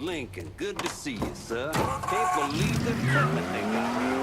Lincoln, good to see you, sir. Can't believe the equipment they got here.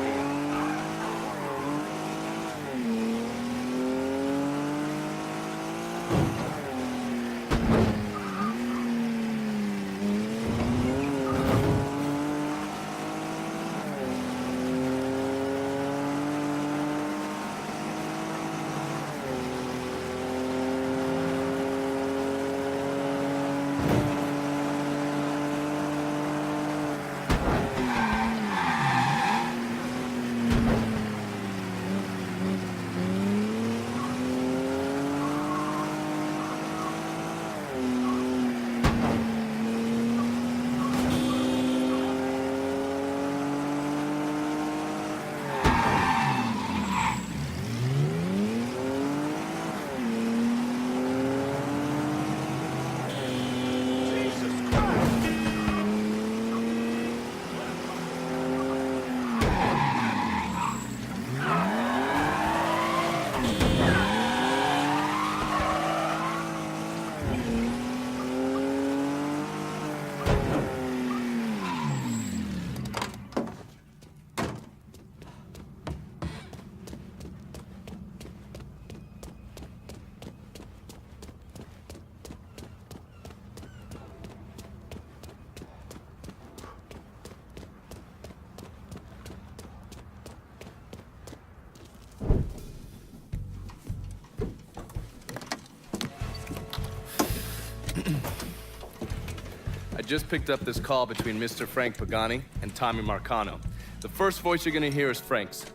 I just picked up this call between Mr. Frenk Pagani and Tommy Marcano. The first voice you're gonna hear is Frank's.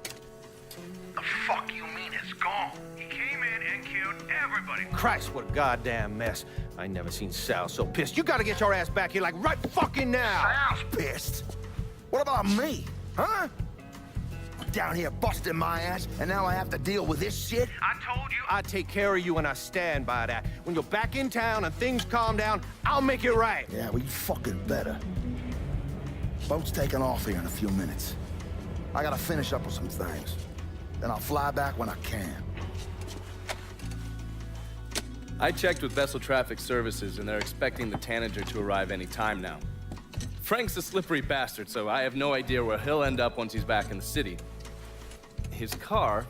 The fuck you mean it's gone? He came in and killed everybody. Christ, what a goddamn mess. I ain't never seen Sal so pissed. You gotta get your ass back here like right fucking now. Sal's pissed. What about me? Huh? I'm down here busting my ass, and now I have to deal with this shit? I told you. I take care of you and I stand by that. When you're back in town and things calm down, I'll make it right. Yeah, well, you fucking better. Boat's taking off here in a few minutes. I gotta finish up with some things. Then I'll fly back when I can. I checked with Vessel Traffic Services, and they're expecting the Tanager to arrive any time now. Frank's a slippery bastard, so I have no idea where he'll end up once he's back in the city. His car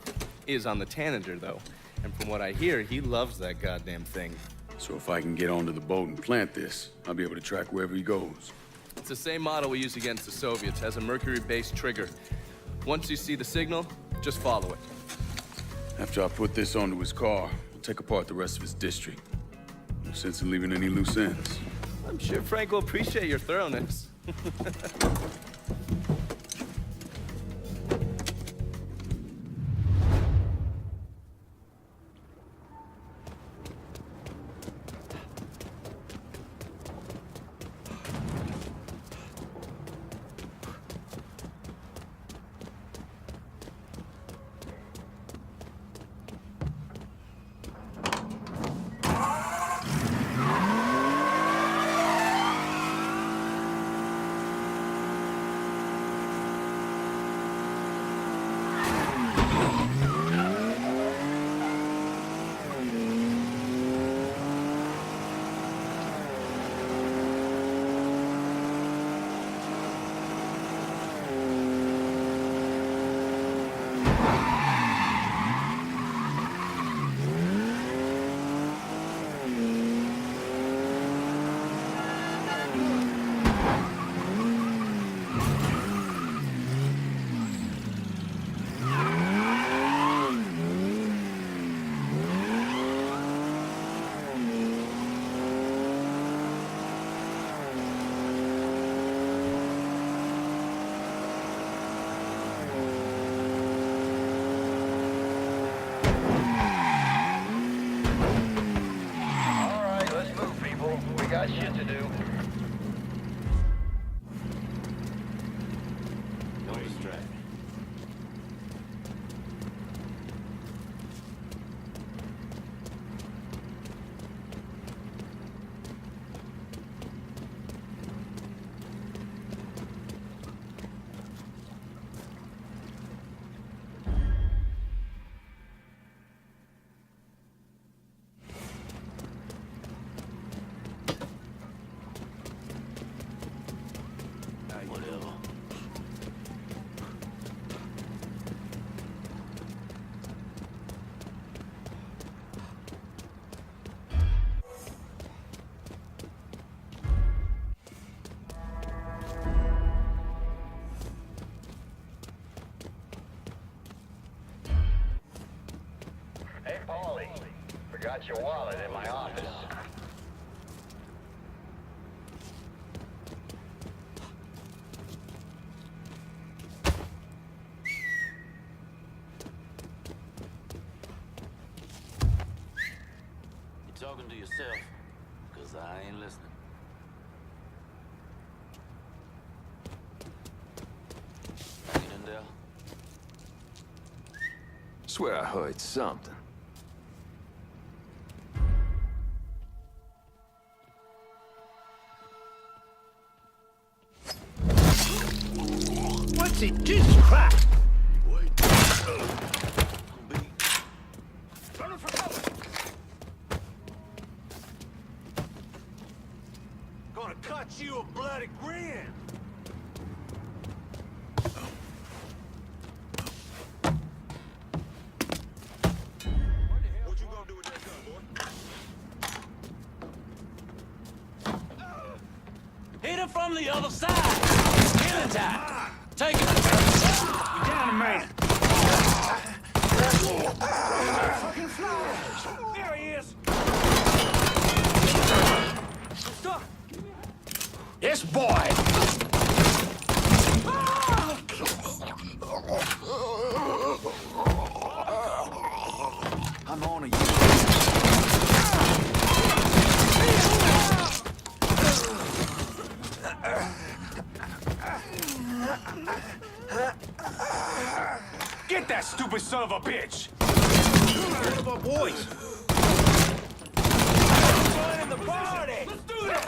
is on the Tanager, though, and from what I hear, he loves that goddamn thing. So if I can get onto the boat and plant this, I'll be able to track wherever he goes. It's the same model we used against the Soviets, has a mercury-based trigger. Once you see the signal, just follow it. After I put this onto his car, I'll take apart the rest of his district. No sense in leaving any loose ends. I'm sure Frank will appreciate your thoroughness. Got shit to do. No distract. got your wallet in my office. You talking to yourself? Because I ain't listening. Anything there? Swear I heard something. What's it? Jesus Christ! Running for cover! Gonna cut you a bloody grin! What you gonna do with that gun, boy? Hit it from the other side! Killing time! Take it! Down a man! Fucking flies! There he is! Stop! Yes, boy! I'm on you. Get that stupid son of a bitch! One of our boys! Running the party! Let's do this!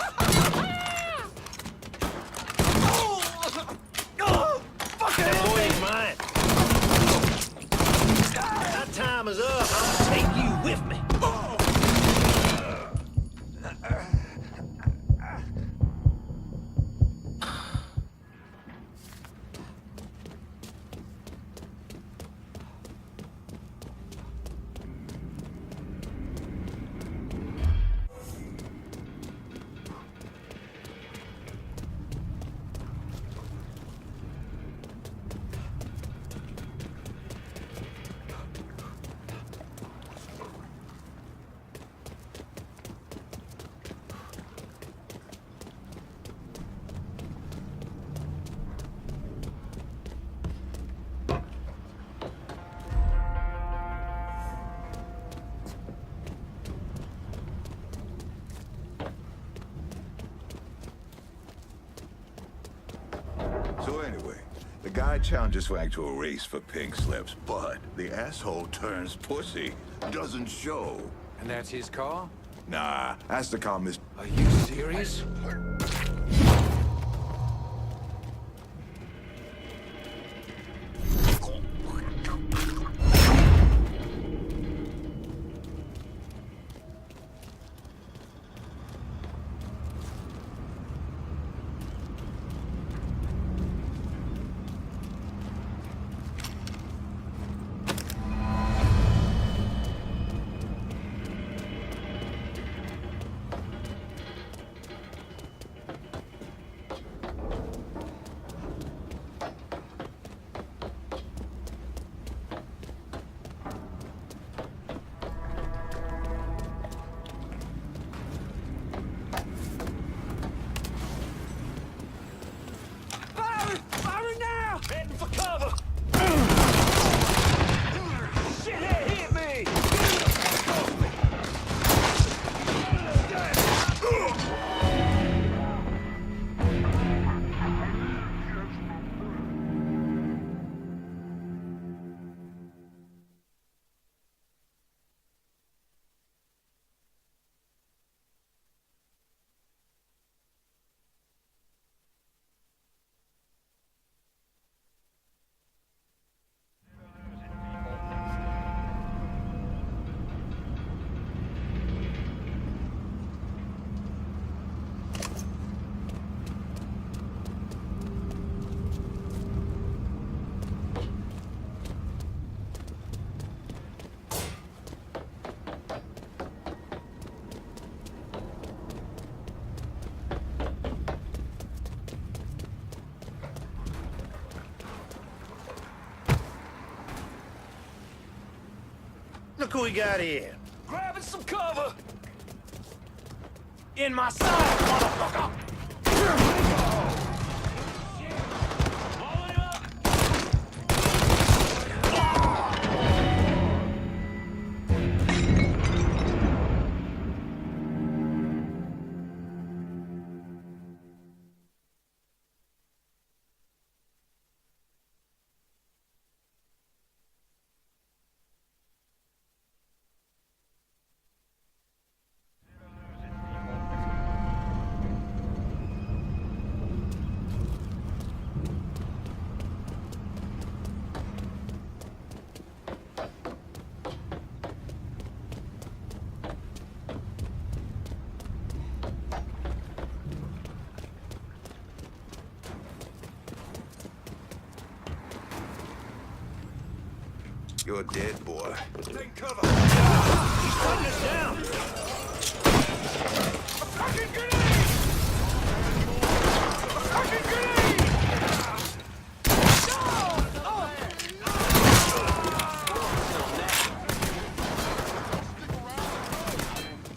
That boy ain't mine. That time is up. I'll take you with me. So anyway, the guy challenges Frank to a race for pink slips, but the asshole turns pussy. Doesn't show. And that's his car? Nah, that's the car Miss... Are you serious? Heading for cover! Shit, it hit me! Look who we got here. Grabbing some cover! In my side, motherfucker! You're dead, boy. Take cover! He's cutting us down! A fucking grenade! A fucking grenade!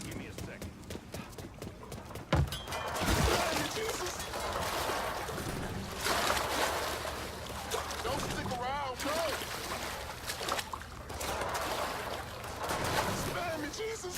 Give me a second. Don't stick around, no! Spare me, Jesus!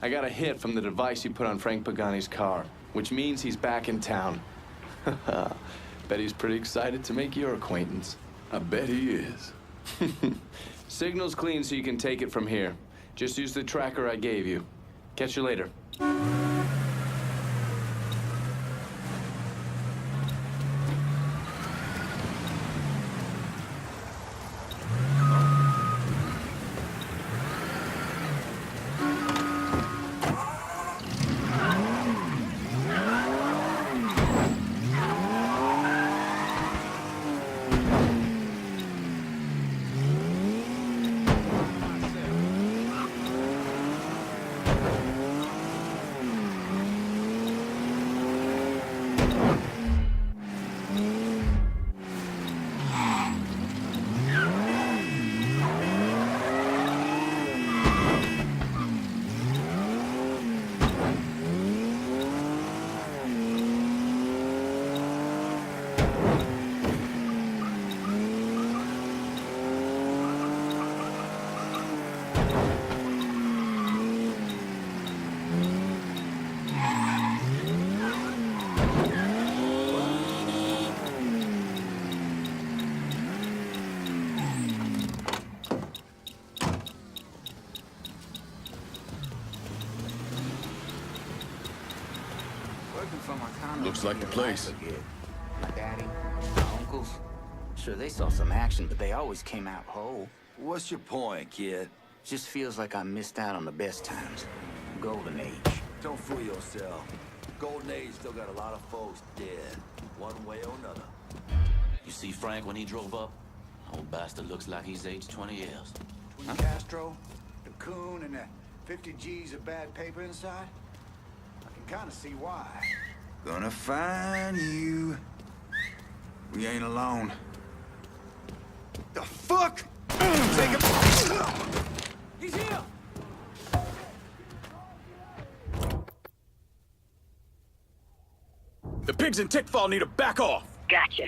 I got a hit from the device you put on Frenk Pagani's car, which means he's back in town. Bet he's pretty excited to make your acquaintance. I bet he is. Signal's clean so you can take it from here. Just use the tracker I gave you. Catch you later. Looks like the place. My daddy, my uncles. Sure, they saw some action, but they always came out whole. What's your point, kid? Just feels like I missed out on the best times. Golden age. Don't fool yourself. Golden Age still got a lot of folks dead, one way or another. You see Frank when he drove up? Old bastard looks like he's aged 20 years. Between Castro, the coon, and the 50 G's of bad paper inside, I can kind of see why. Gonna find you. We ain't alone. The fuck? Take him. He's here! The pigs in Tickfall need to back off! Gotcha.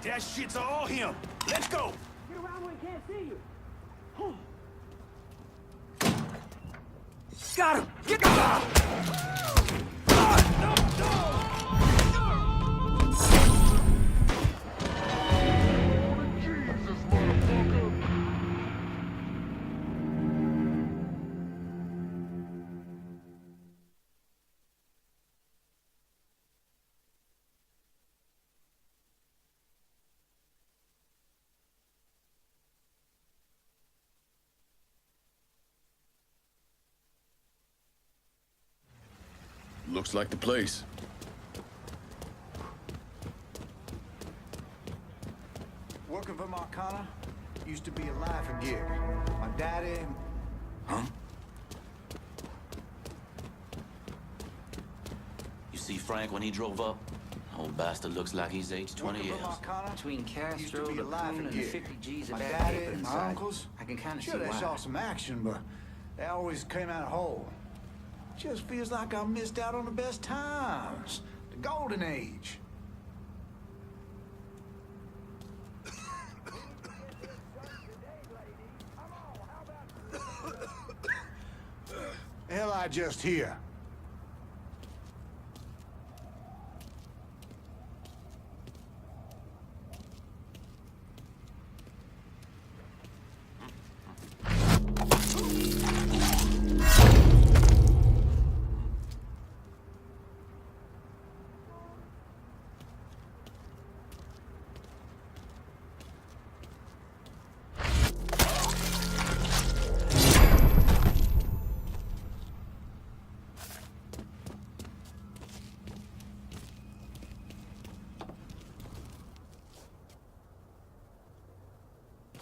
That shit's all him. Let's go! Get around where he can't see you. Got him! Get the... Looks like the place. Working for Marcana used to be a life and gig. My daddy... Huh? You see Frank when he drove up? Old bastard looks like he's aged 20 Working years. for Marcana Between used to Castro, be the a life coon, and and the gig. 50 G's of My bad daddy paper and my inside, uncles, I can kind of see sure, they why. saw some action, but they always came out whole. Just feels like I missed out on the best times. The golden age. Hell, I just hear.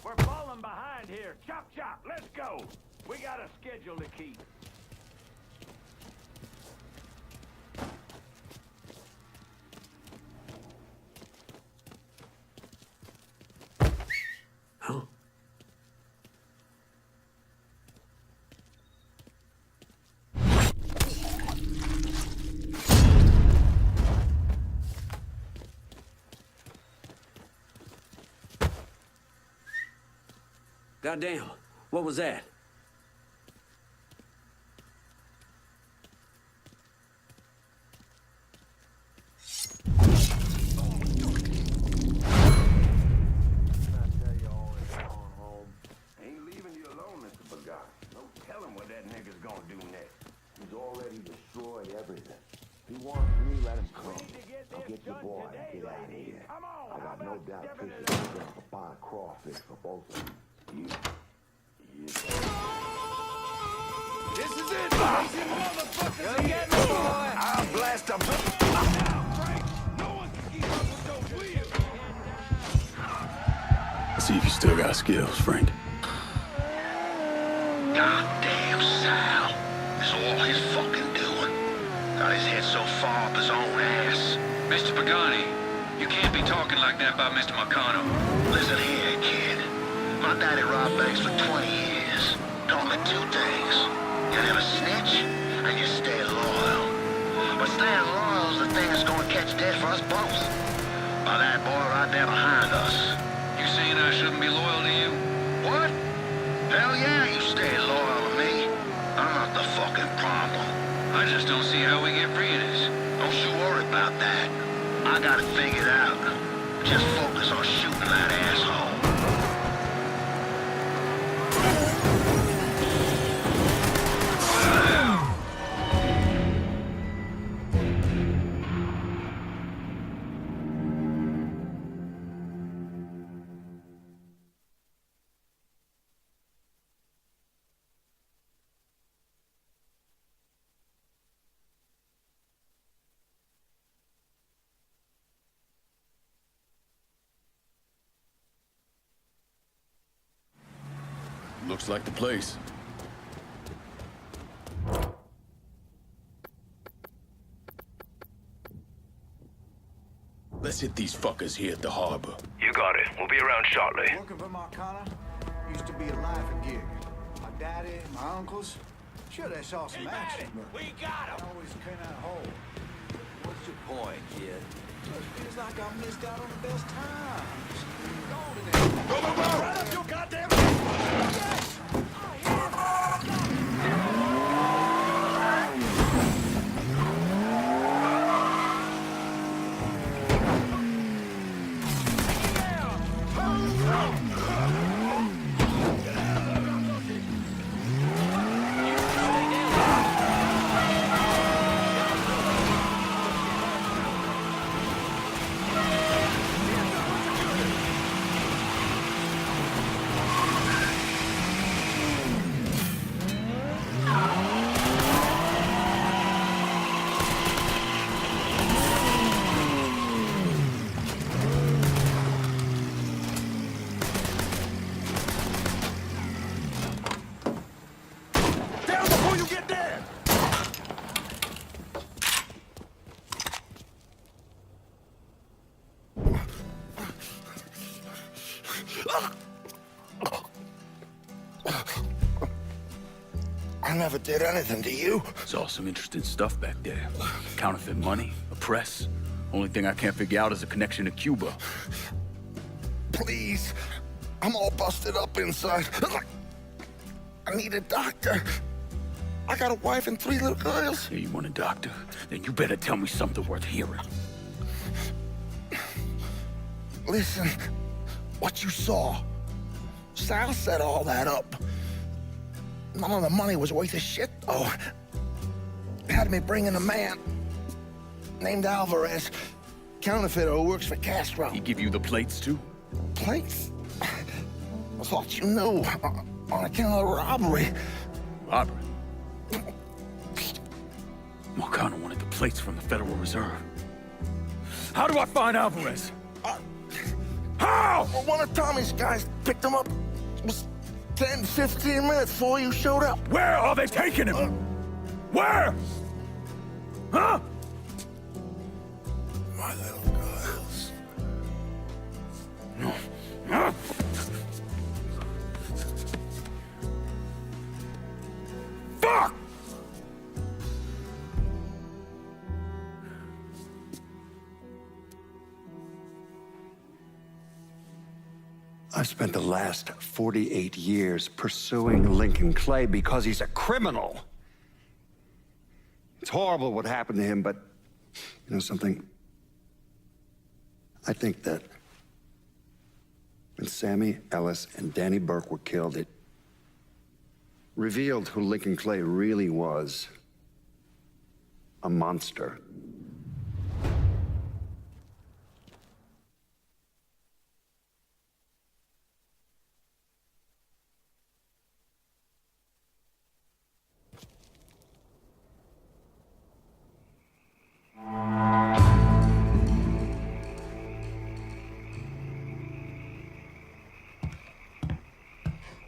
We're falling behind here. Chop, chop. Let's go. We got a schedule to keep. Goddamn, what was that? Ain't leaving you alone, Mr. Pagani. No telling what that nigga's gonna do next. He's already destroyed everything. If he wants me, let him come. I'll get your boy and get out of here. I got no doubt Fisher's gonna buy a crawfish for both of you. This is it! Crazy motherfuckers! Go get me, boy! I'll blast him. Now, Frank! No one can keep up with those wheels! See if you still got skills, Frank. Goddamn Sal. It's all his fucking doing. Got his head so far up his own ass. Mr. Pagani, you can't be talking like that about Mr. Marcano. Listen here, kid. My daddy robbed banks for 20 years. Taught me two things. You never snitch, and you stay loyal. But staying loyal is the thing that's gonna catch death for us both. By that boy right there behind us. You saying I shouldn't be loyal to you? What? Hell yeah, you stay loyal to me. I'm not the fucking problem. I just don't see how we get free of this. Don't you worry about that. I got it figured out. Just focus on shooting that asshole. Looks like the place. Let's hit these fuckers here at the harbor. You got it. We'll be around shortly. Working for Marcana used to be a life gig. My daddy, my uncles, sure they saw some action, but we got him. Always came out whole. What's your point, kid? Just feels like I missed out on the best times. Go, go, go! Right up, you goddamn! Yes! I never did anything to you. Saw some interesting stuff back there. Counterfeit money, a press. Only thing I can't figure out is a connection to Cuba. Please. I'm all busted up inside. I need a doctor. I got a wife and 3 little girls. Yeah, you want a doctor? Then you better tell me something worth hearing. Listen, what you saw. Sal set all that up. None of the money was worth a shit, though. Had me bring in a man named Alvarez, counterfeiter who works for Castro. He give you the plates, too? Plates? I thought you knew. On account of the robbery. Robbery? Marcano wanted the plates from the Federal Reserve. How do I find Alvarez? How? Well, one of Tommy's guys picked him up. It was 10, 15 minutes before you showed up. Where are they taking him? Where? Huh? My little girls. Huh? Fuck! I've spent the last 48 years pursuing Lincoln Clay because he's a criminal. It's horrible what happened to him, but you know something? I think that when Sammy Ellis and Danny Burke were killed, it revealed who Lincoln Clay really was. A monster.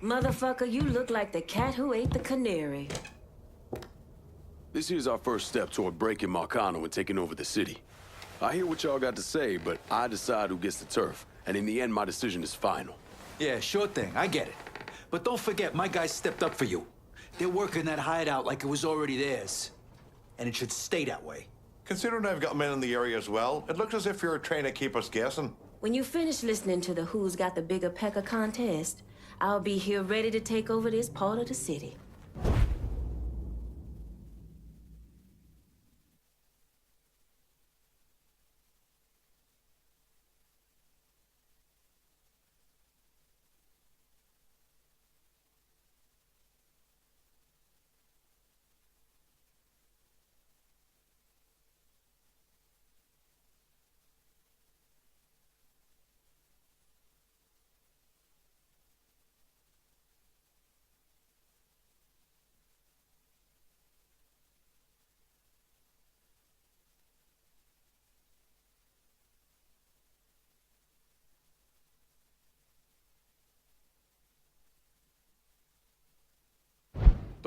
Motherfucker, you look like the cat who ate the canary. This here's our first step toward breaking Marcano and taking over the city. I hear what y'all got to say, but I decide who gets the turf. And in the end, my decision is final. Yeah, sure thing. I get it. But don't forget, my guys stepped up for you. They're working that hideout like it was already theirs. And it should stay that way. Considering I've got men in the area as well, it looks as if you're trying to keep us guessing. When you finish listening to the Who's Got the Bigger Pecker contest, I'll be here ready to take over this part of the city.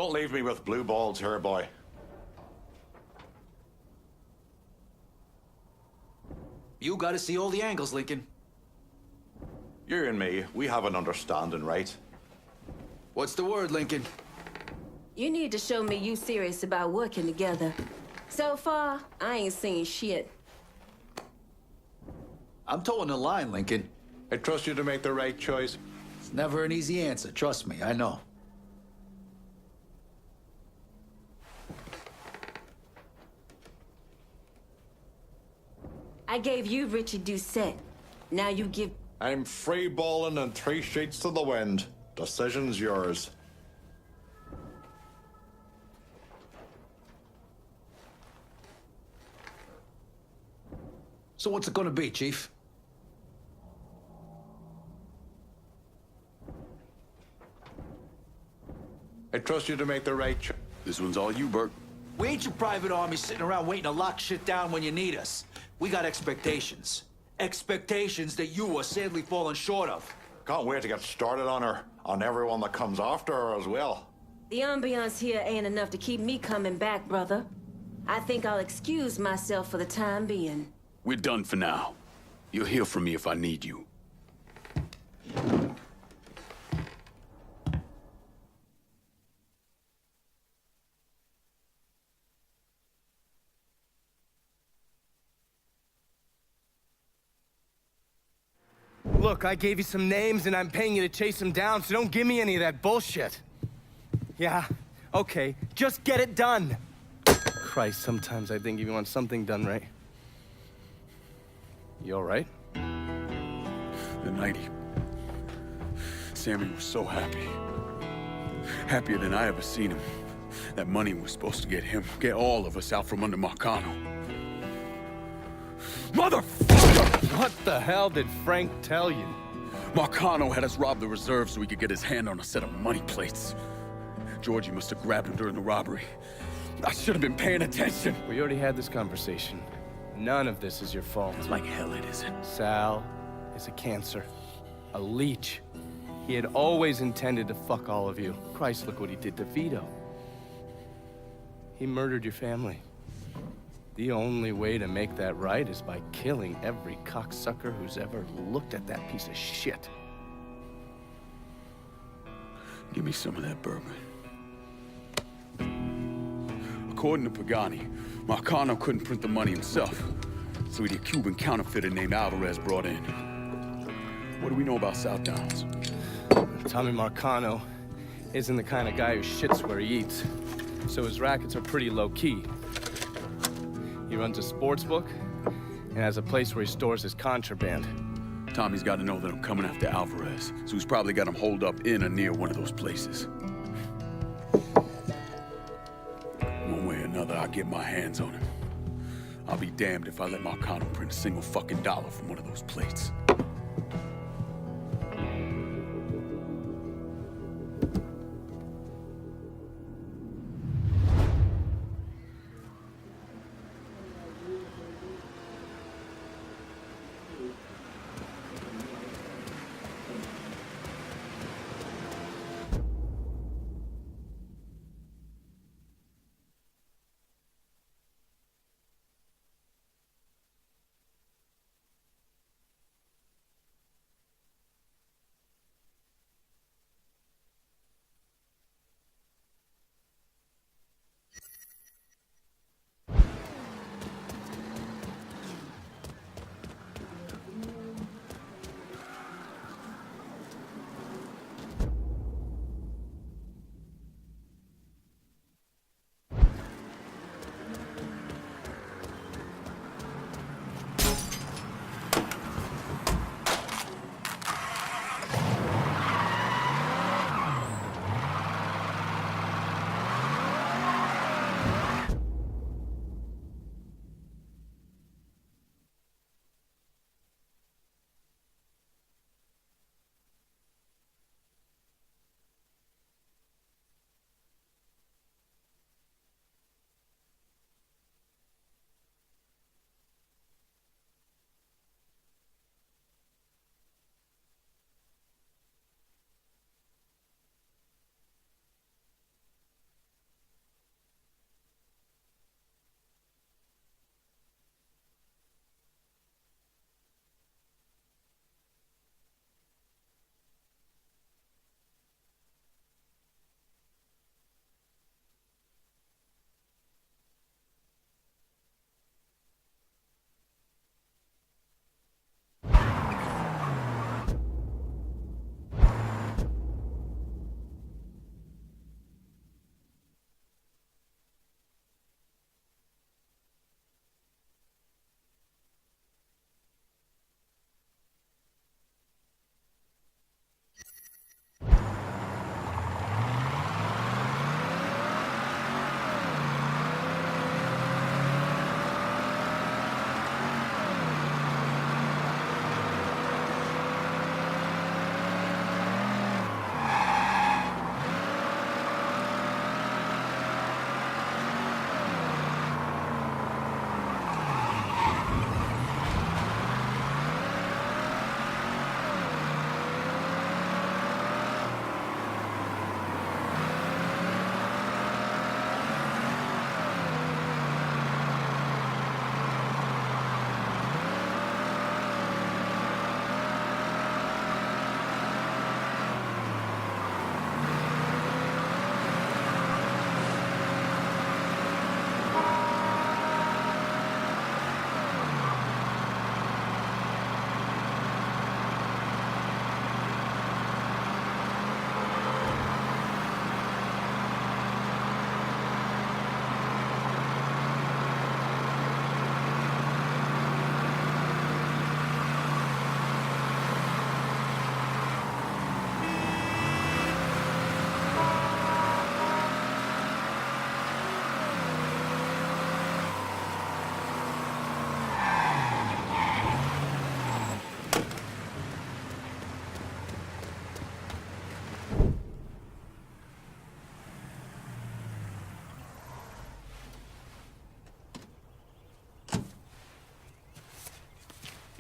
Don't leave me with blue balls here, boy. You gotta see all the angles, Lincoln. You and me, we have an understanding, right? What's the word, Lincoln? You need to show me you serious about working together. So far, I ain't seen shit. I'm towing the line, Lincoln. I trust you to make the right choice. It's never an easy answer, trust me, I know. I gave you Richard Doucette. Now you give... I'm free balling and 3 sheets to the wind. Decision's yours. So what's it gonna be, Chief? I trust you to make the right choice. This one's all you, Bert. We ain't your private army sitting around waiting to lock shit down when you need us. We got expectations. Expectations that you are sadly falling short of. Can't wait to get started on her, on everyone that comes after her as well. The ambiance here ain't enough to keep me coming back, brother. I think I'll excuse myself for the time being. We're done for now. You'll hear from me if I need you. Look, I gave you some names and I'm paying you to chase them down, so don't give me any of that bullshit. Yeah, okay, just get it done. Christ, sometimes I think if you want something done right. You all right? The night Sammy was so happy. Happier than I ever seen him. That money was supposed to get him, get all of us out from under Marcano. Motherfucker! What the hell did Frank tell you? Marcano had us rob the reserve so he could get his hand on a set of money plates. Georgie must have grabbed him during the robbery. I should have been paying attention. We already had this conversation. None of this is your fault. Like hell it isn't. Sal is a cancer. A leech. He had always intended to fuck all of you. Christ, look what he did to Vito. He murdered your family. The only way to make that right is by killing every cocksucker who's ever looked at that piece of shit. Give me some of that bourbon. According to Pagani, Marcano couldn't print the money himself, so he had a Cuban counterfeiter named Alvarez brought in. What do we know about South Downs? Tommy Marcano isn't the kind of guy who shits where he eats, so his rackets are pretty low-key. He runs a sports book and has a place where he stores his contraband. Tommy's got to know that I'm coming after Alvarez, so he's probably got him holed up in or near one of those places. One way or another, I'll get my hands on him. I'll be damned if I let Marcano print a single fucking dollar from one of those plates.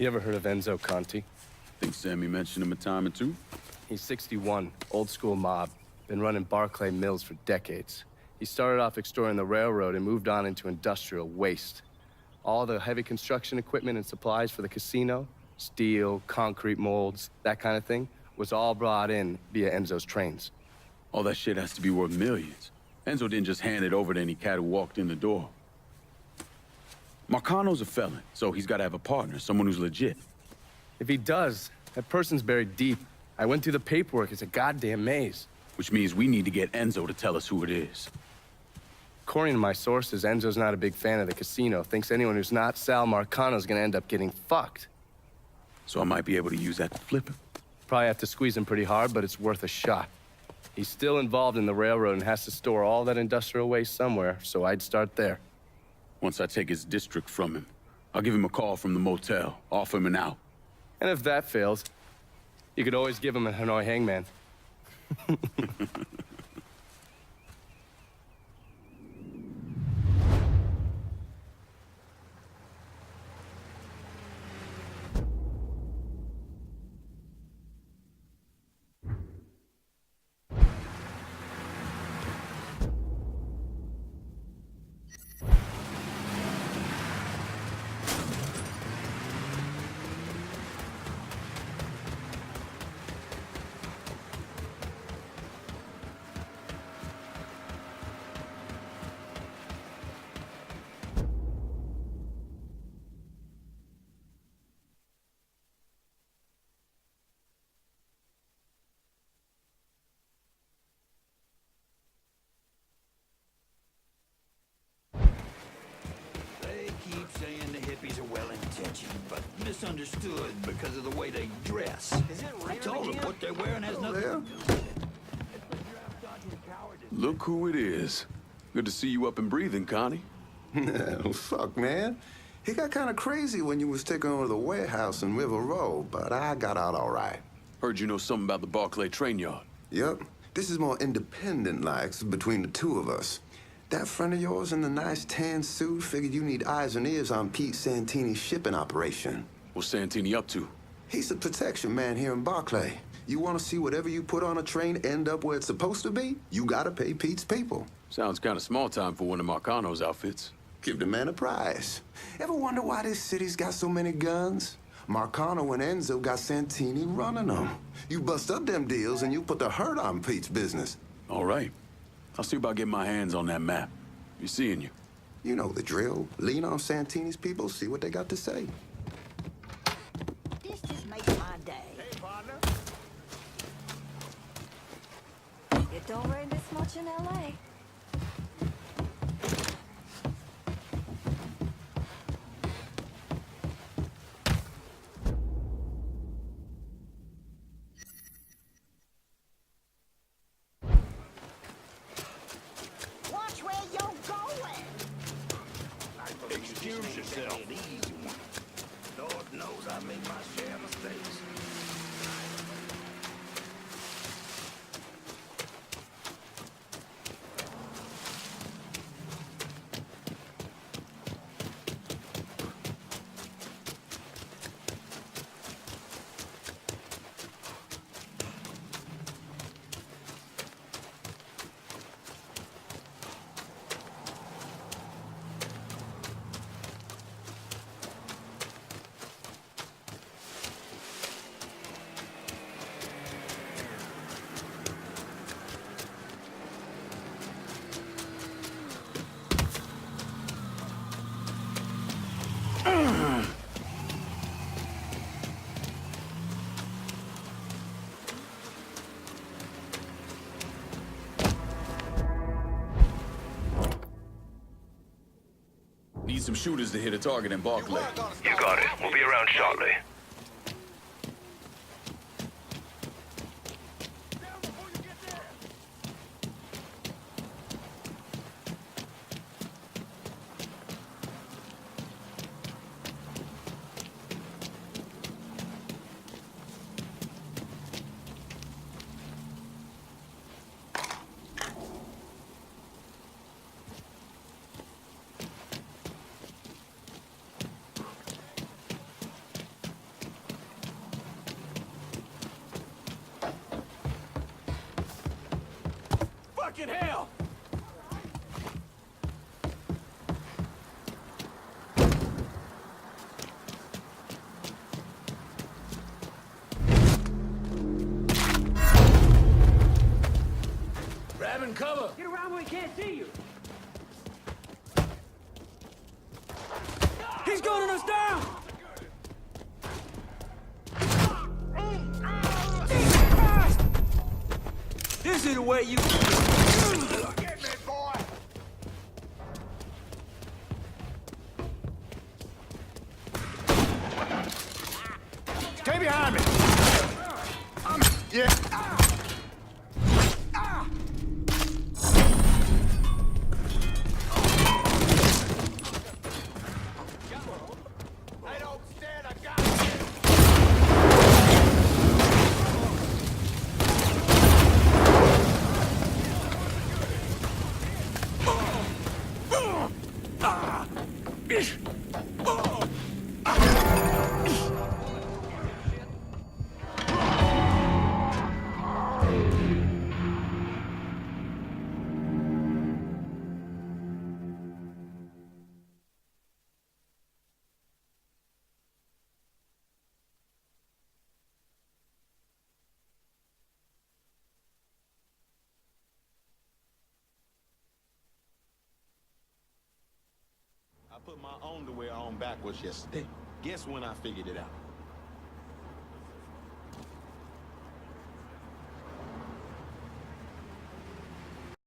You ever heard of Enzo Conti? Think Sammy mentioned him a time or two? He's 61, old school mob. Been running Barclay Mills for decades. He started off extorting the railroad and moved on into industrial waste. All the heavy construction equipment and supplies for the casino, steel, concrete molds, that kind of thing, was all brought in via Enzo's trains. All that shit has to be worth millions. Enzo didn't just hand it over to any cat who walked in the door. Marcano's a felon, so he's got to have a partner, someone who's legit. If he does, that person's buried deep. I went through the paperwork. It's a goddamn maze. Which means we need to get Enzo to tell us who it is. According to my sources, Enzo's not a big fan of the casino. Thinks anyone who's not Sal Marcano's gonna end up getting fucked. So I might be able to use that to flip him. Probably have to squeeze him pretty hard, but it's worth a shot. He's still involved in the railroad and has to store all that industrial waste somewhere, so I'd start there. Once I take his district from him, I'll give him a call from the motel, offer him an out. And if that fails, you could always give him a Hanoi hangman. Saying the hippies are well-intentioned, but misunderstood because of the way they dress. I told them what they're wearing has nothing to do with it. Look who it is. Good to see you up and breathing, Connie. Fuck, man. He got kind of crazy when you was taking over the warehouse in River Row, but I got out all right. Heard you know something about the Barclay train yard. Yep. This is more independent-like between the two of us. That friend of yours in the nice tan suit figured you need eyes and ears on Pete Santini's shipping operation. What's Santini up to? He's the protection man here in Barclay. You want to see whatever you put on a train end up where it's supposed to be? You gotta pay Pete's people. Sounds kind of small time for one of Marcano's outfits. Give the man a prize. Ever wonder why this city's got so many guns? Marcano and Enzo got Santini running them. You bust up them deals and you put the hurt on Pete's business. All right. I'll see about getting my hands on that map. Be seeing you. You know the drill. Lean on Santini's people, see what they got to say. This just makes my day. Hey, partner. It don't rain this much in L.A. Watch where you're going. Excuse yourself. Lord knows I made my share of mistakes. Need some shooters to hit a target in Barclay. You got it. We'll be around shortly. fucking hell! Grabbing cover! Get around where he can't see you! He's gunning us down! This is the way you... Get me, boy! Stay behind me! Yeah. I put my underwear on backwards yesterday. Guess when I figured it out?